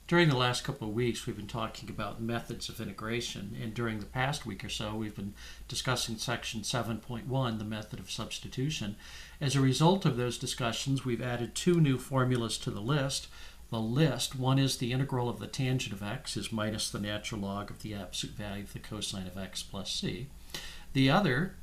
During the last couple of weeks, we've been talking about methods of integration, and during the past week or so, we've been discussing section 7.1, the method of substitution. As a result of those discussions, we've added two new formulas to the list. One is the integral of the tangent of x is minus the natural log of the absolute value of the cosine of x plus c. The other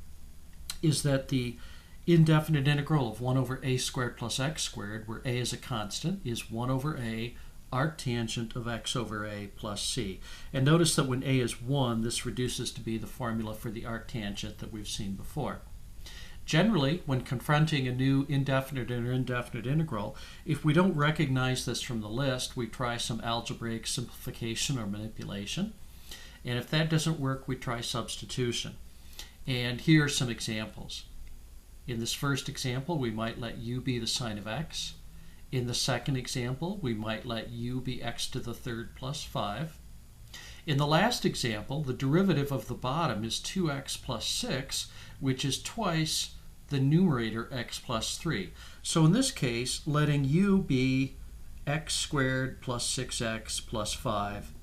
is that the indefinite integral of 1 over a squared plus x squared, where a is a constant, is 1 over a arctangent of x over a plus c. And notice that when a is 1, this reduces to be the formula for the arctangent that we've seen before. Generally, when confronting a new indefinite or indefinite integral, if we don't recognize this from the list, we try some algebraic simplification or manipulation. And if that doesn't work, we try substitution. And here are some examples. In this first example, we might let u be the sine of x. In the second example, we might let u be x to the third plus 5. In the last example, the derivative of the bottom is 2x plus 6, which is twice the numerator x plus 3. So in this case, letting u be x squared plus 6x plus 5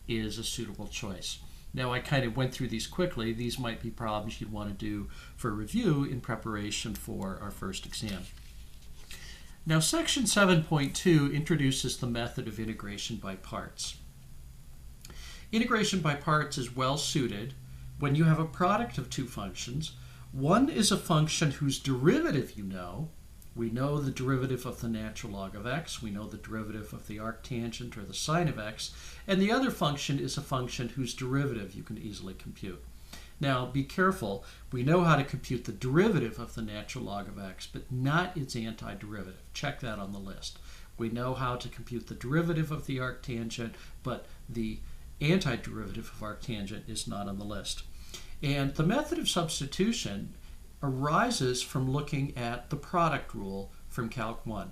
is a suitable choice. Now, I kind of went through these quickly. These might be problems you'd want to do for review in preparation for our first exam. Now, section 7.2 introduces the method of integration by parts. Integration by parts is well suited when you have a product of two functions. One is a function whose derivative you know. We know the derivative of the natural log of x. We know the derivative of the arctangent or the sine of x. And the other function is a function whose derivative you can easily compute. Now, be careful. We know how to compute the derivative of the natural log of x, but not its antiderivative. Check that on the list. We know how to compute the derivative of the arctangent, but the antiderivative of arctangent is not on the list. And the method of substitution arises from looking at the product rule from Calc 1.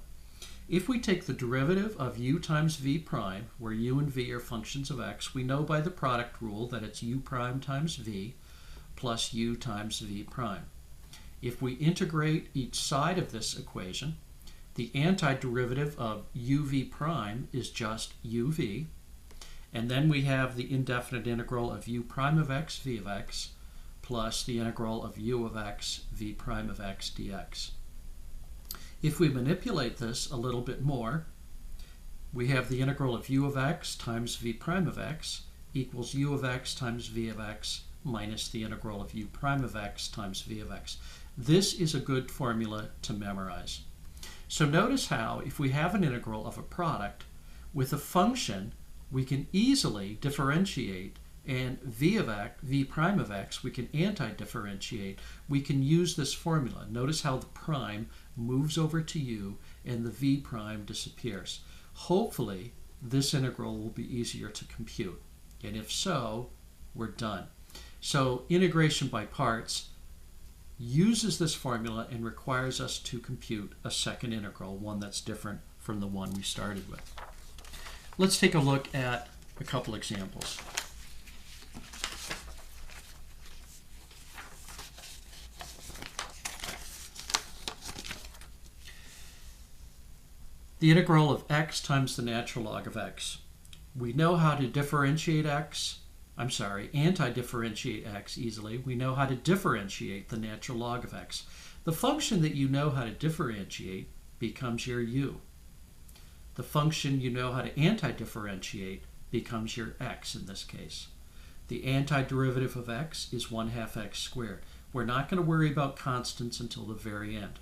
If we take the derivative of u times v prime, where u and v are functions of x, we know by the product rule that it's u prime times v plus u times v prime. If we integrate each side of this equation, the antiderivative of uv prime is just uv, and then we have the indefinite integral of u prime of x v of x plus the integral of u of x v prime of x dx. If we manipulate this a little bit more, we have the integral of u of x times v prime of x equals u of x times v of x minus the integral of u prime of x times v of x. This is a good formula to memorize. So notice how, if we have an integral of a product with a function, we can easily differentiate, and v prime of x, we can anti-differentiate. We can use this formula. Notice how the prime moves over to u and the v prime disappears. Hopefully, this integral will be easier to compute. And if so, we're done. So integration by parts uses this formula and requires us to compute a second integral, one that's different from the one we started with. Let's take a look at a couple examples. The integral of x times the natural log of x. We know how to differentiate anti-differentiate x easily. We know how to differentiate the natural log of x. The function that you know how to differentiate becomes your u. The function you know how to anti-differentiate becomes your x in this case. The antiderivative of x is 1/2 x squared. We're not going to worry about constants until the very end.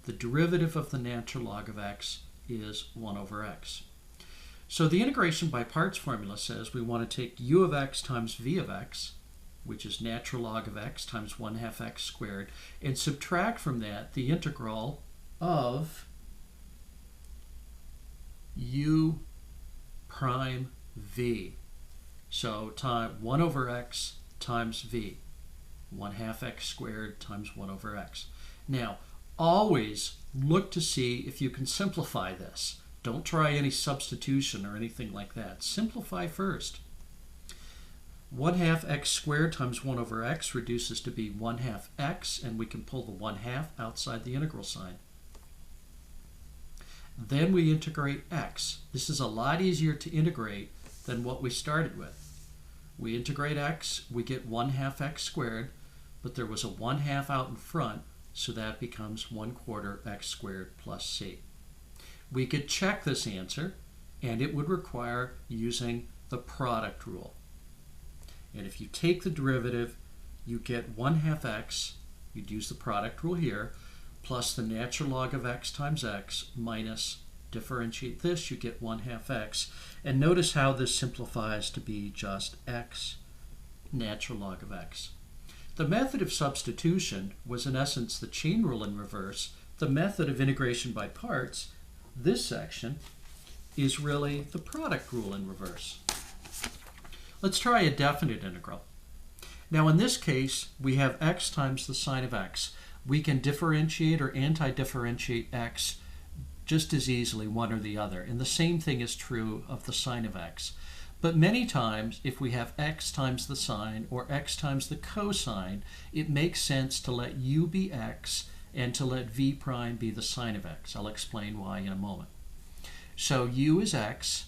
The derivative of the natural log of x is 1 over x. So the integration by parts formula says we want to take u of x times v of x, which is natural log of x times 1/2 x squared, and subtract from that the integral of u prime v. So 1 over x times v, 1/2 x squared times 1 over x. Now, always look to see if you can simplify this. Don't try any substitution or anything like that. Simplify first. 1/2 x squared times 1 over x reduces to be 1/2 x, and we can pull the 1/2 outside the integral sign. Then we integrate x. This is a lot easier to integrate than what we started with. We integrate x, we get 1/2 x squared, but there was a 1/2 out in front, so that becomes 1/4 x squared plus c. We could check this answer, and it would require using the product rule. And if you take the derivative, you get 1/2 x, you'd use the product rule here, plus the natural log of x times x minus, differentiate this, you get 1/2 x. And notice how this simplifies to be just x natural log of x. The method of substitution was in essence the chain rule in reverse. The method of integration by parts, this section, is really the product rule in reverse. Let's try a definite integral. Now in this case, we have x times the sine of x. We can differentiate or anti-differentiate x just as easily, one or the other. And the same thing is true of the sine of x. But many times, if we have x times the sine or x times the cosine, it makes sense to let u be x and to let v prime be the sine of x. I'll explain why in a moment. So u is x,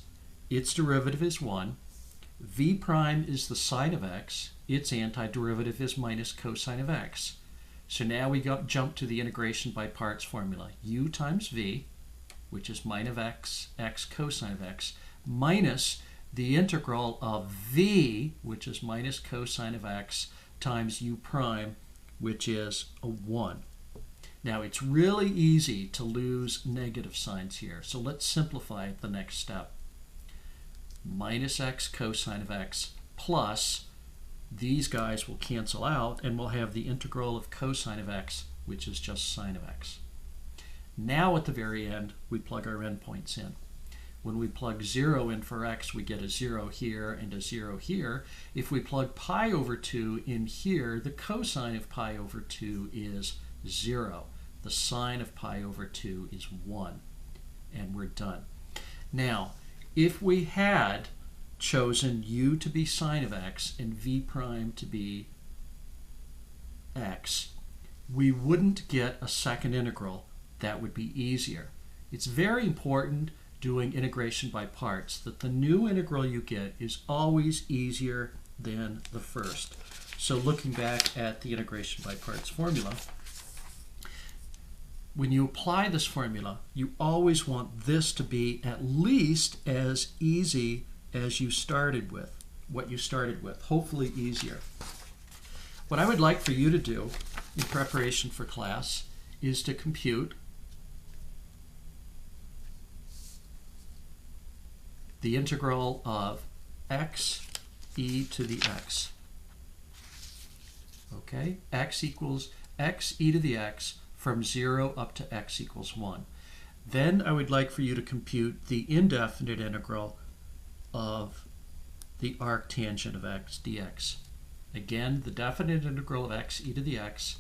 its derivative is 1. V prime is the sine of x, its antiderivative is minus cosine of x. So now we jump to the integration by parts formula. U times v, which is min of x, x cosine of x, minus the integral of v, which is minus cosine of x, times u prime, which is a 1. Now it's really easy to lose negative signs here, so let's simplify it the next step. Minus x cosine of x plus, these guys will cancel out, and we'll have the integral of cosine of x, which is just sine of x. Now at the very end, we plug our endpoints in. When we plug 0 in for x, we get a 0 here and a 0 here. If we plug pi over 2 in here, the cosine of pi over 2 is 0. The sine of pi over 2 is 1. And we're done. Now, if we had chosen u to be sine of x and v prime to be x, we wouldn't get a second integral. That would be easier. It's very important doing integration by parts that the new integral you get is always easier than the first. So looking back at the integration by parts formula, when you apply this formula, you always want this to be at least as easy as you started with, hopefully easier. What I would like for you to do in preparation for class is to compute the integral of x e to the x. Okay, x equals x e to the x from 0 up to x equals 1. Then I would like for you to compute the indefinite integral of the arctangent of x dx. Again, the definite integral of x e to the x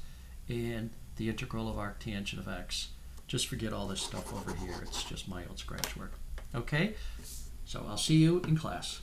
and the integral of arctangent of x. Just forget all this stuff over here. It's just my old scratch work. Okay? So I'll see you in class.